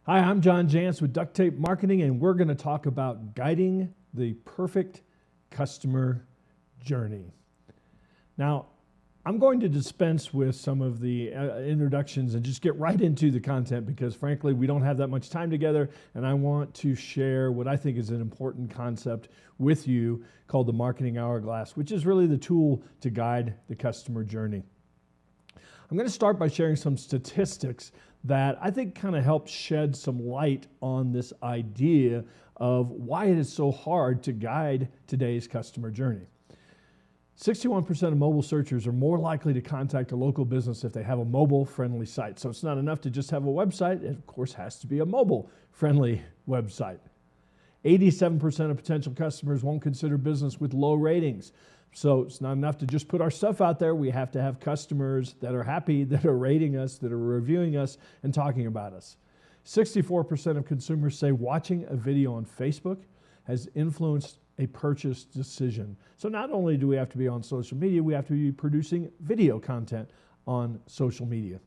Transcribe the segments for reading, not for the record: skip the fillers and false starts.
Hi, I'm Jantsch with Duct Tape Marketing, and we're going to talk about guiding the perfect customer journey. Now, I'm going to dispense with some of the introductions and just get right into the content because, frankly, we don't have that much time together, and I want to share what I think is an important concept with you called the Marketing Hourglass, which is really the tool to guide the customer journey. I'm going to start by sharing some statistics that I think kind of help shed some light on this idea of why it is so hard to guide today's customer journey. 61% of mobile searchers are more likely to contact a local business if they have a mobile-friendly site. So it's not enough to just have a website. It, of course, has to be a mobile-friendly website. 87% of potential customers won't consider business with low ratings. So it's not enough to just put our stuff out there. We have to have customers that are happy, that are rating us, that are reviewing us, and talking about us. 64% of consumers say watching a video on Facebook has influenced a purchase decision. So not only do we have to be on social media, we have to be producing video content on social media.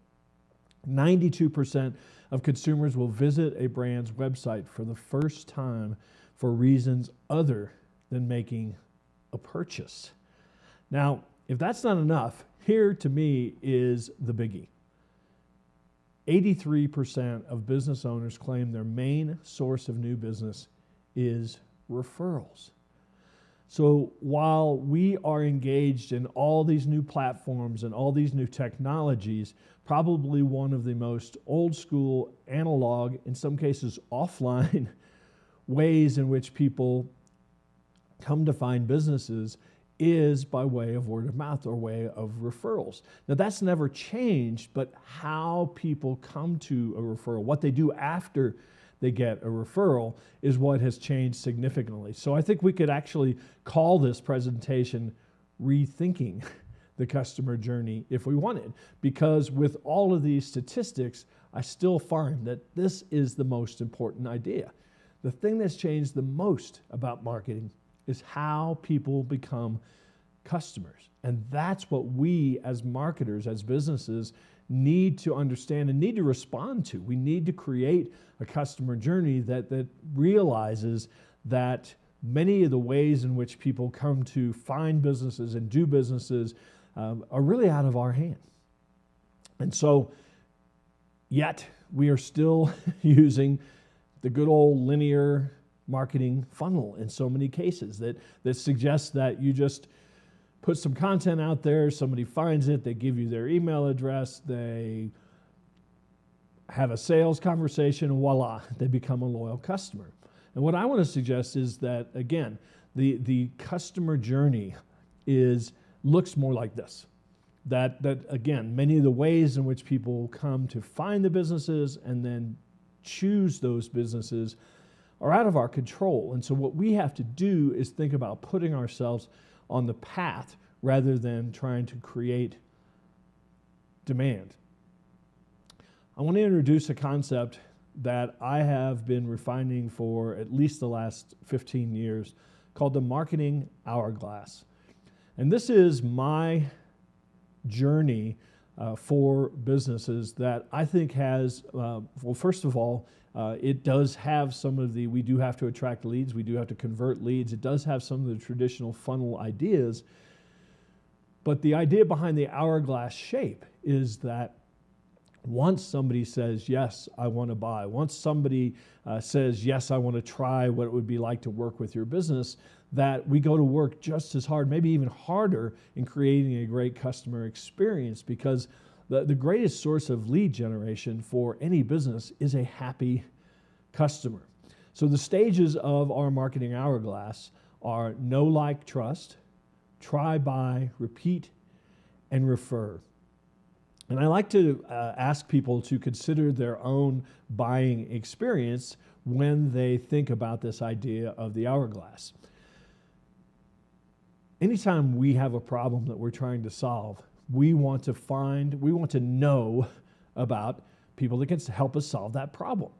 92% of consumers will visit a brand's website for the first time for reasons other than making a purchase. Now, if that's not enough, here to me is the biggie. 83% of business owners claim their main source of new business is referrals. So while we are engaged in all these new platforms and all these new technologies, probably one of the most old school, analog, in some cases offline ways in which people come to find businesses is by way of word of mouth or way of referrals. Now that's never changed, but how people come to a referral, what they do after they get a referral is what has changed significantly. So I think we could actually call this presentation Rethinking the Customer Journey if we wanted, because with all of these statistics, I still find that this is the most important idea. The thing that's changed the most about marketing is how people become customers. And that's what we as marketers, as businesses, need to understand and need to respond to. We need to create a customer journey that realizes that many of the ways in which people come to find businesses and do businesses are really out of our hand. And so, yet, we are still using the good old linear marketing funnel in so many cases that suggests that you just put some content out there, somebody finds it, they give you their email address, they have a sales conversation, and voila, they become a loyal customer. And what I want to suggest is that, again, the customer journey looks more like this. That again, many of the ways in which people come to find the businesses and then choose those businesses are out of our control. And so what we have to do is think about putting ourselves on the path rather than trying to create demand. I want to introduce a concept that I have been refining for at least the last 15 years called the Marketing Hourglass. And this is my journey for businesses that I think has, well, first of all, it does have some of we do have to attract leads, we do have to convert leads, it does have some of the traditional funnel ideas, but the idea behind the hourglass shape is that once somebody says, yes, I want to buy, once somebody says, yes, I want to try what it would be like to work with your business, that we go to work just as hard, maybe even harder, in creating a great customer experience, because the greatest source of lead generation for any business is a happy customer. So the stages of our marketing hourglass are know, like, trust, try, buy, repeat, and refer. And I like to ask people to consider their own buying experience when they think about this idea of the hourglass. Anytime we have a problem that we're trying to solve, we want to know about people that can help us solve that problem.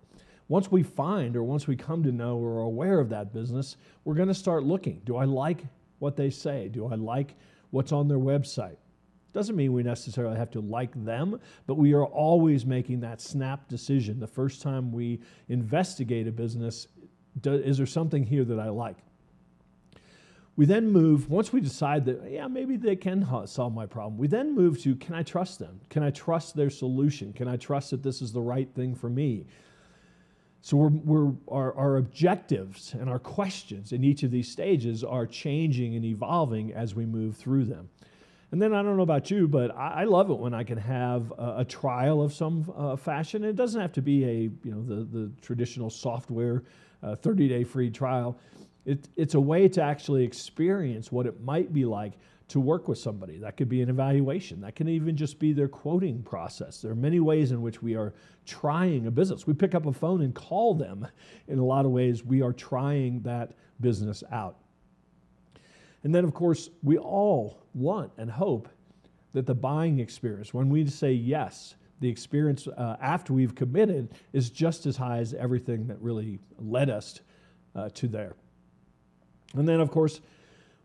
Once we find, or once we come to know or are aware of that business, we're going to start looking. Do I like what they say? Do I like what's on their website? Doesn't mean we necessarily have to like them, but we are always making that snap decision the first time we investigate a business. Is there something here that I like? We then move, once we decide that, yeah, maybe they can solve my problem, we then move to, can I trust them? Can I trust their solution? Can I trust that this is the right thing for me? So our objectives and our questions in each of these stages are changing and evolving as we move through them. And then I don't know about you, but I love it when I can have a trial of some fashion. It doesn't have to be the traditional software 30-day free trial. It's a way to actually experience what it might be like to work with somebody. That could be an evaluation. That can even just be their quoting process. There are many ways in which we are trying a business. We pick up a phone and call them. In a lot of ways, we are trying that business out. And then, of course, we all want and hope that the buying experience, when we say yes, the experience after we've committed is just as high as everything that really led us to there. And then, of course,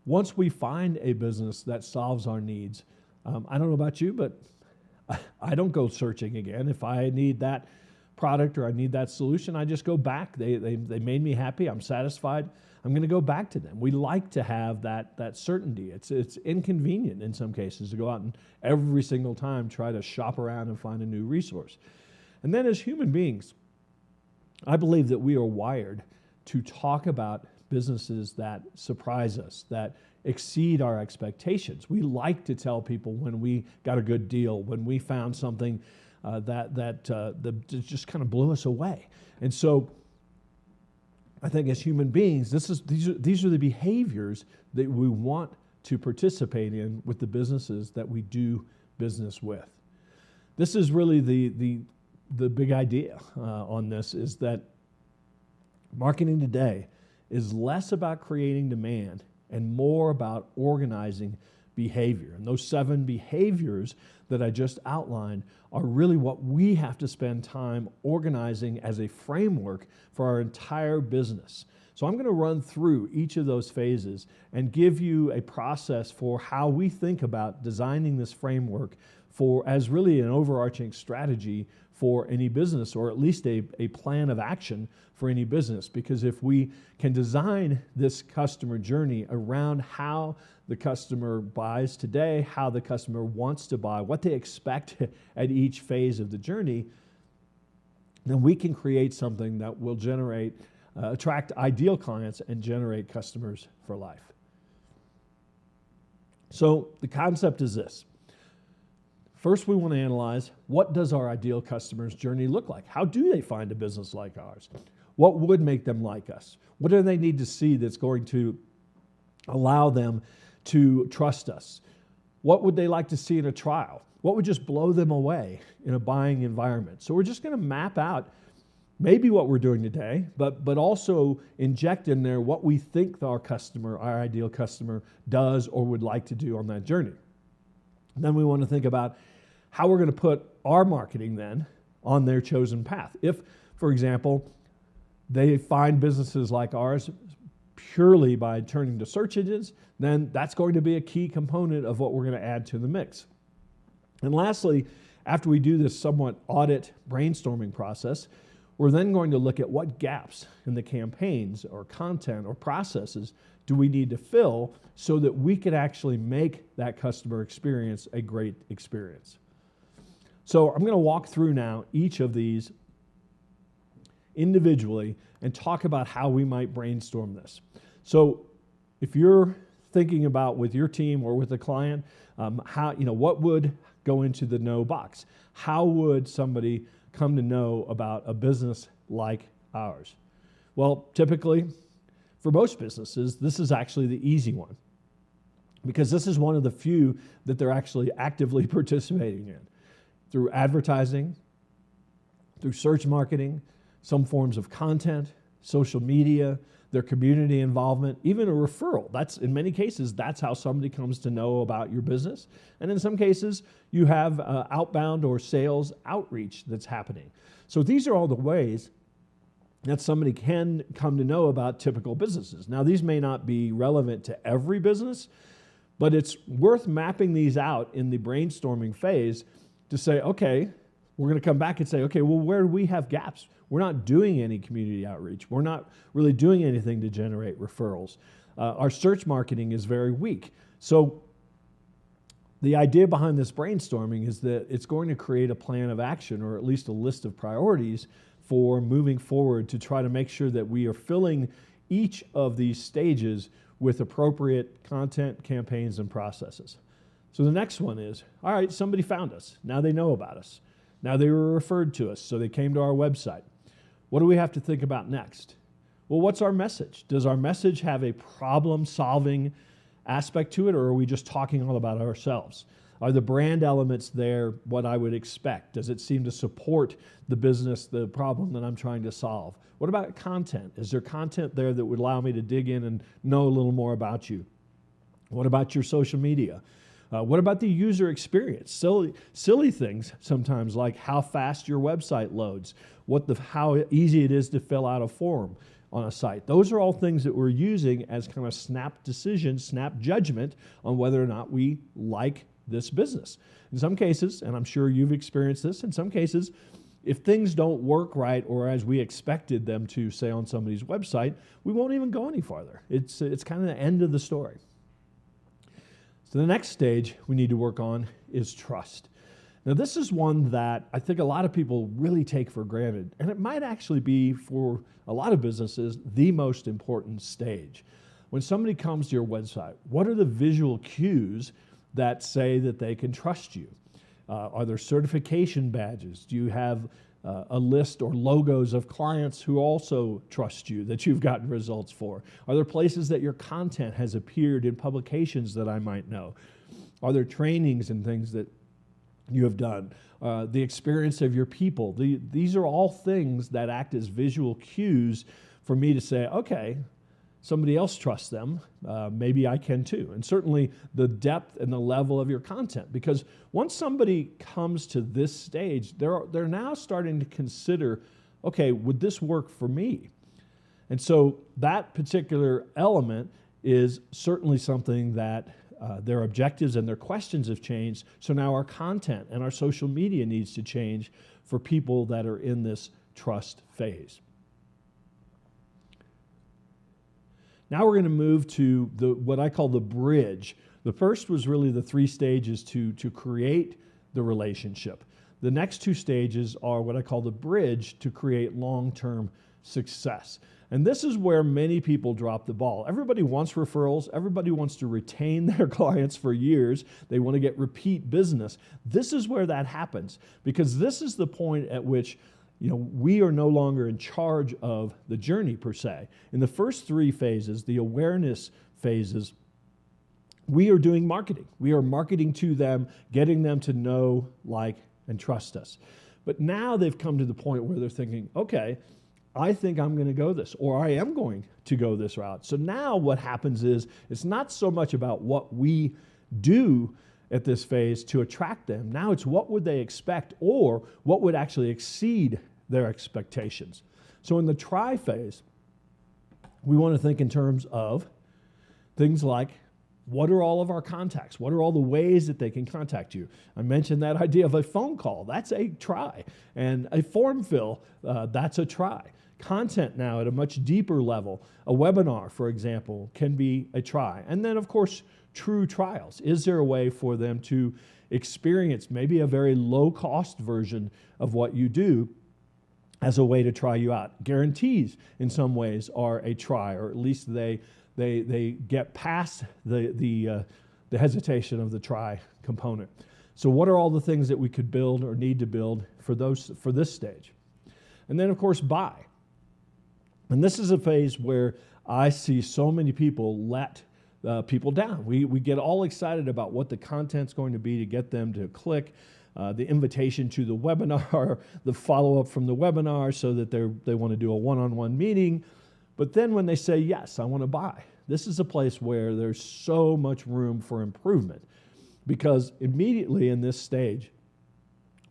once we find a business that solves our needs, I don't know about you, but I don't go searching again. If I need that product or I need that solution, I just go back. They made me happy. I'm satisfied. I'm going to go back to them. We like to have that certainty. It's inconvenient in some cases to go out and every single time try to shop around and find a new resource. And then as human beings, I believe that we are wired to talk about businesses that surprise us, that exceed our expectations. We like to tell people when we got a good deal, when we found something that just kind of blew us away. And so I think as human beings, these are the behaviors that we want to participate in with the businesses that we do business with. This is really the big idea on this, is that marketing today is less about creating demand and more about organizing behavior. And those 7 behaviors that I just outlined are really what we have to spend time organizing as a framework for our entire business. So I'm going to run through each of those phases and give you a process for how we think about designing this framework as really an overarching strategy for any business, or at least a plan of action for any business. Because if we can design this customer journey around how the customer buys today, how the customer wants to buy, what they expect at each phase of the journey, then we can create something that will attract ideal clients and generate customers for life. So the concept is this. First, we want to analyze, what does our ideal customer's journey look like? How do they find a business like ours? What would make them like us? What do they need to see that's going to allow them to trust us? What would they like to see in a trial? What would just blow them away in a buying environment? So we're just going to map out maybe what we're doing today, but also inject in there what we think our ideal customer, does or would like to do on that journey. And then we want to think about how we're going to put our marketing then on their chosen path. If, for example, they find businesses like ours purely by turning to search engines, then that's going to be a key component of what we're going to add to the mix. And lastly, after we do this somewhat audit brainstorming process, we're then going to look at what gaps in the campaigns or content or processes do we need to fill so that we can actually make that customer experience a great experience. So I'm going to walk through now each of these individually and talk about how we might brainstorm this. So if you're thinking about with your team or with a client, what would go into the know box? How would somebody come to know about a business like ours? Well, typically, for most businesses, this is actually the easy one, because this is one of the few that they're actually actively participating in through advertising, through search marketing, some forms of content, social media, their community involvement, even a referral. In many cases, that's how somebody comes to know about your business. And in some cases, you have outbound or sales outreach that's happening. So these are all the ways that somebody can come to know about typical businesses. Now, these may not be relevant to every business, But it's worth mapping these out in the brainstorming phase to say, okay, we're going to come back and say, okay, well, where do we have gaps? We're not doing any community outreach. We're not really doing anything to generate referrals. Our search marketing is very weak. So the idea behind this brainstorming is that it's going to create a plan of action, or at least a list of priorities for moving forward to try to make sure that we are filling each of these stages with appropriate content, campaigns, and processes. So the next one is, all right, somebody found us. Now they know about us. Now they were referred to us, so they came to our website. What do we have to think about next? Well, what's our message? Does our message have a problem-solving aspect to it, or are we just talking all about ourselves? Are the brand elements there what I would expect? Does it seem to support the business, the problem that I'm trying to solve? What about content? Is there content there that would allow me to dig in and know a little more about you? What about your social media? What about the user experience? Silly things sometimes, like how fast your website loads, how easy it is to fill out a form on a site. Those are all things that we're using as kind of snap decision, snap judgment on whether or not we like this business. In some cases, and I'm sure you've experienced this, in some cases, if things don't work right or as we expected them to, say on somebody's website, we won't even go any farther. It's kind of the end of the story. So the next stage we need to work on is trust. Now this is one that I think a lot of people really take for granted, and it might actually be, for a lot of businesses, the most important stage. When somebody comes to your website, what are the visual cues that say that they can trust you? Are there certification badges? Do you have a list or logos of clients who also trust you, that you've gotten results for? Are there places that your content has appeared in publications that I might know? Are there trainings and things that you have done? The experience of your people. These are all things that act as visual cues for me to say, okay, somebody else trusts them, maybe I can too. And certainly the depth and the level of your content, because once somebody comes to this stage, they're now starting to consider, okay, would this work for me? And so that particular element is certainly something that their objectives and their questions have changed. So now our content and our social media needs to change for people that are in this trust phase. Now we're going to move to what I call the bridge. The first was really the 3 stages to create the relationship. The next 2 stages are what I call the bridge to create long-term success. And this is where many people drop the ball. Everybody wants referrals. Everybody wants to retain their clients for years. They want to get repeat business. This is where that happens, because this is the point at which we are no longer in charge of the journey per se. In the first 3 phases, the awareness phases, we are doing marketing. We are marketing to them, getting them to know, like, and trust us. But now they've come to the point where they're thinking, okay, I think I'm going to go this, or I am going to go this route. So now what happens is, it's not so much about what we do at this phase to attract them. Now it's what would they expect, or what would actually exceed their expectations. So in the try phase, we want to think in terms of things like, what are all of our contacts? What are all the ways that they can contact you? I mentioned that idea of a phone call. That's a try. And a form fill, that's a try. Content now at a much deeper level. A webinar, for example, can be a try. And then, of course, true trials. Is there a way for them to experience maybe a very low-cost version of what you do as a way to try you out? Guarantees, in some ways, are a try, or at least they get past the hesitation of the try component. So what are all the things that we could build or need to build for this stage? And then, of course, buy. And this is a phase where I see so many people let people down. We get all excited about what the content's going to be to get them to click, the invitation to the webinar, the follow-up from the webinar so that they want to do a one-on-one meeting. But then when they say, yes, I want to buy, this is a place where there's so much room for improvement, because immediately in this stage,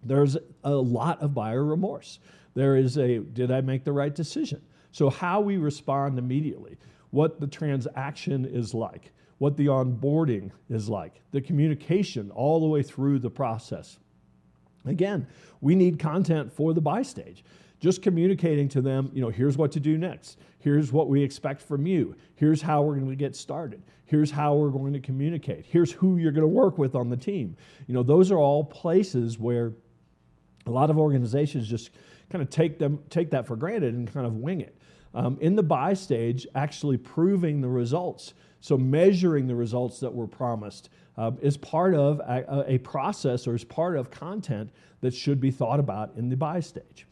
there's a lot of buyer remorse. There is did I make the right decision? So how we respond immediately, what the transaction is like, what the onboarding is like, the communication all the way through the process. Again, we need content for the buy stage. Just communicating to them, here's what to do next. Here's what we expect from you. Here's how we're going to get started. Here's how we're going to communicate. Here's who you're going to work with on the team. Those are all places where a lot of organizations just kind of take that for granted and kind of wing it. In the buy stage, actually proving the results, so measuring the results that were promised, is part of a process, or is part of content that should be thought about in the buy stage.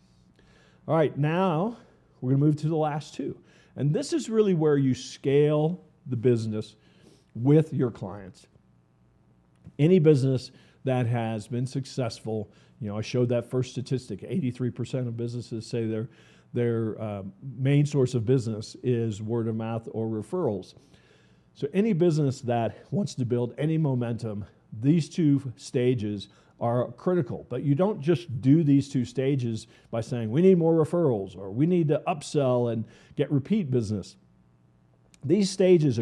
All right, now we're going to move to the last two. And this is really where you scale the business with your clients. Any business that has been successful, I showed that first statistic, 83% of businesses say their main source of business is word of mouth or referrals. So any business that wants to build any momentum, these two stages are critical. But you don't just do these two stages by saying, we need more referrals, or we need to upsell and get repeat business. These stages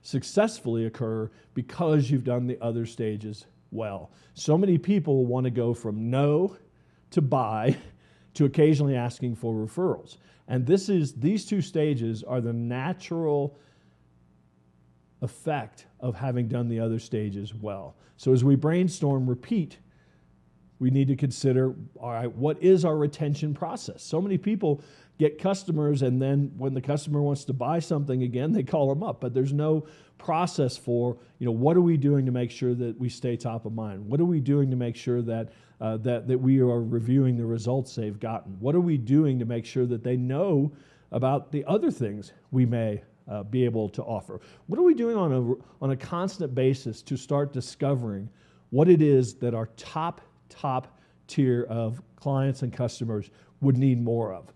successfully occur because you've done the other stages well. So many people want to go from no to buy to occasionally asking for referrals. And these two stages are the natural effect of having done the other stages well. So as we brainstorm repeat, we need to consider, all right, what is our retention process? So many people get customers, and then when the customer wants to buy something again, they call them up. But there's no process for, what are we doing to make sure that we stay top of mind? What are we doing to make sure that that we are reviewing the results they've gotten? What are we doing to make sure that they know about the other things we may be able to offer? What are we doing on a constant basis to start discovering what it is that our top tier of clients and customers would need more of?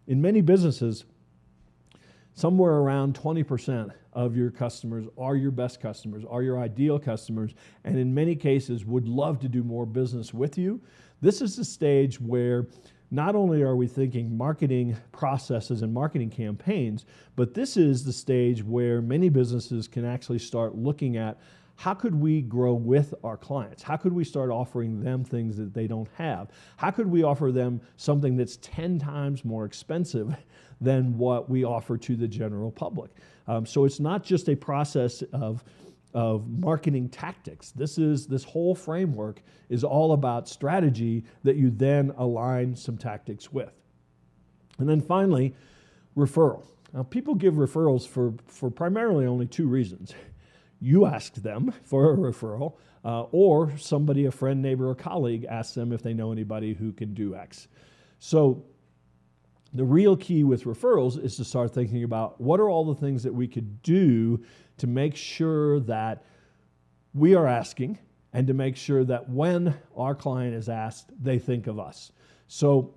In many businesses, somewhere around 20% of your customers are your best customers, are your ideal customers, and in many cases would love to do more business with you. This is the stage where not only are we thinking marketing processes and marketing campaigns, but this is the stage where many businesses can actually start looking at, how could we grow with our clients? How could we start offering them things that they don't have? How could we offer them something that's 10 times more expensive than what we offer to the general public? So it's not just a process of marketing tactics. This whole framework is all about strategy that you then align some tactics with. And then finally, referral. Now, people give referrals for primarily only two reasons. You ask them for a referral, or somebody, a friend, neighbor, or colleague asks them if they know anybody who can do X. So the real key with referrals is to start thinking about, what are all the things that we could do to make sure that we are asking, and to make sure that when our client is asked, they think of us. So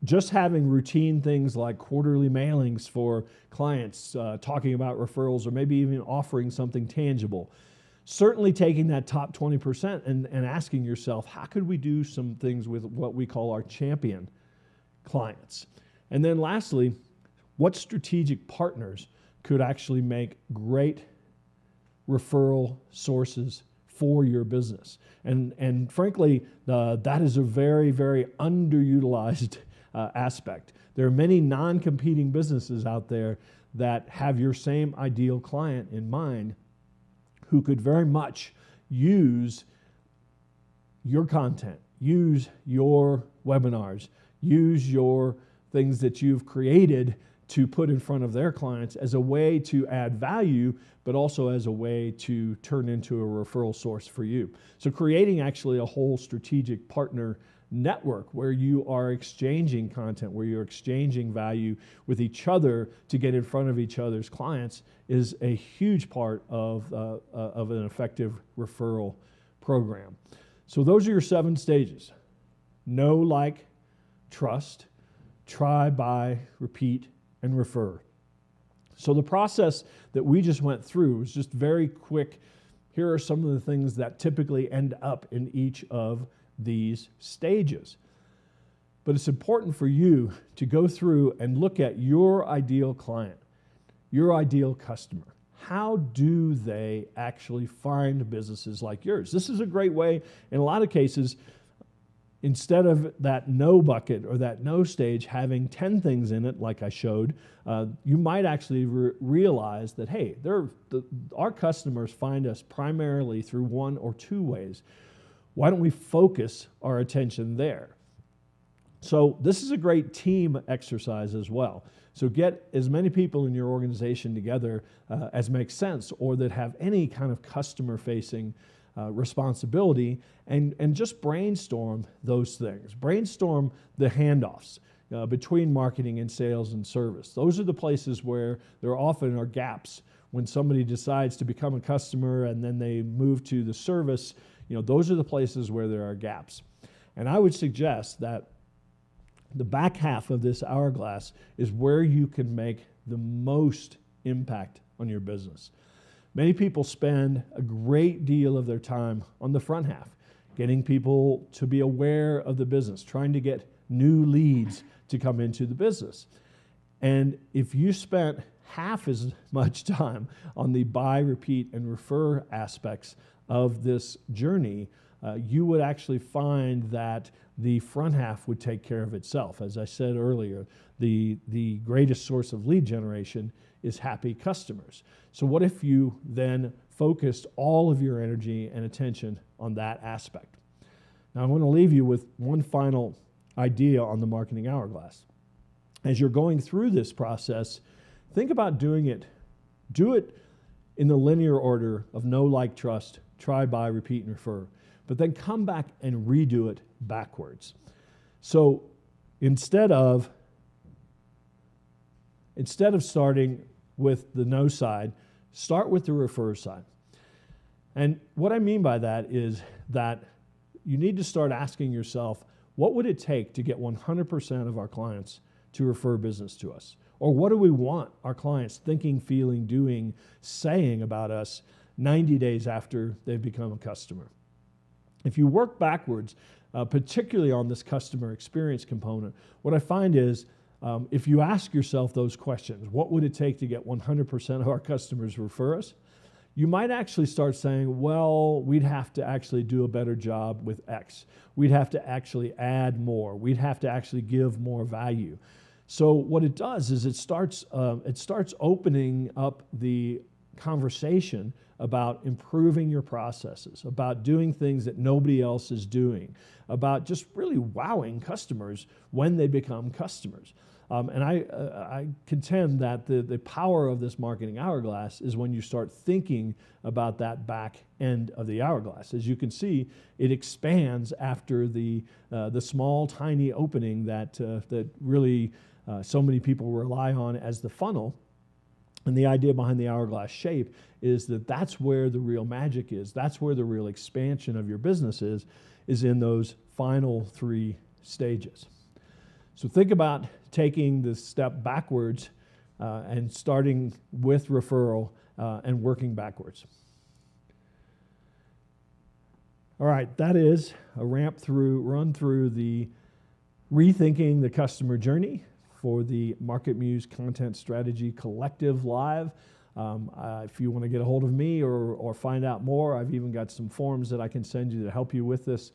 just having routine things like quarterly mailings for clients, talking about referrals, or maybe even offering something tangible. Certainly taking that top 20% and asking yourself, how could we do some things with what we call our champion clients? And then lastly, what strategic partners could actually make great referral sources for your business? And frankly, that is a very, very underutilized aspect. There are many non-competing businesses out there that have your same ideal client in mind, who could very much use your content, use your webinars, use your things that you've created to put in front of their clients as a way to add value, but also as a way to turn into a referral source for you. So creating actually a whole strategic partner network where you are exchanging content, where you're exchanging value with each other to get in front of each other's clients, is a huge part of an effective referral program. So those are your 7 stages: know, like, trust, try, buy, repeat, and refer. So the process that we just went through was just very quick. Here are some of the things that typically end up in each of these stages. But it's important for you to go through and look at your ideal client, your ideal customer. how do they actually find businesses like yours? This is a great way, in a lot of cases, instead of that no bucket or that no stage having 10 things in it, like I showed, you might actually realize that, hey, our customers find us primarily through one or two ways. Why don't we focus our attention there? So this is a great team exercise as well. So get as many people in your organization together as makes sense, or that have any kind of customer-facing responsibility, and just brainstorm those things. Brainstorm the handoffs between marketing and sales and service. Those are the places where there often are gaps. When somebody decides to become a customer and then they move to the service, those are the places where there are gaps. And I would suggest that the back half of this hourglass is where you can make the most impact on your business. Many people spend a great deal of their time on the front half, getting people to be aware of the business, trying to get new leads to come into the business. And if you spent half as much time on the buy, repeat, and refer aspects of this journey, you would actually find that the front half would take care of itself. As I said earlier, the greatest source of lead generation is happy customers. So what if you then focused all of your energy and attention on that aspect? Now I want to leave you with one final idea on the marketing hourglass. As you're going through this process, think about doing it. Do it in the linear order of know, like, trust, try, buy, repeat, and refer. But then come back and redo it backwards. So instead of starting with the no side, start with the refer side. And what I mean by that is that you need to start asking yourself, what would it take to get 100% of our clients to refer business to us? Or what do we want our clients thinking, feeling, doing, saying about us 90 days after they've become a customer? If you work backwards, particularly on this customer experience component, what I find is if you ask yourself those questions, what would it take to get 100% of our customers refer us? You might actually start saying, well, we'd have to actually do a better job with X. We'd have to actually add more. We'd have to actually give more value. So what it does is it starts opening up the conversation about improving your processes, about doing things that nobody else is doing, about just really wowing customers when they become customers. And I contend that the power of this marketing hourglass is when you start thinking about that back end of the hourglass. As you can see, it expands after the small, tiny opening that really so many people rely on as the funnel. And the idea behind the hourglass shape is that that's where the real magic is. That's where the real expansion of your business is in those final three stages. So think about taking the step backwards and starting with referral and working backwards. All right, that is a run through the rethinking the customer journey for the MarketMuse Content Strategy Collective Live. If you want to get a hold of me or find out more, I've even got some forms that I can send you to help you with this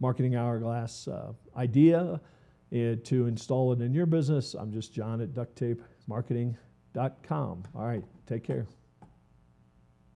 marketing hourglass idea to install it in your business. I'm just John at ducttapemarketing.com. All right, take care.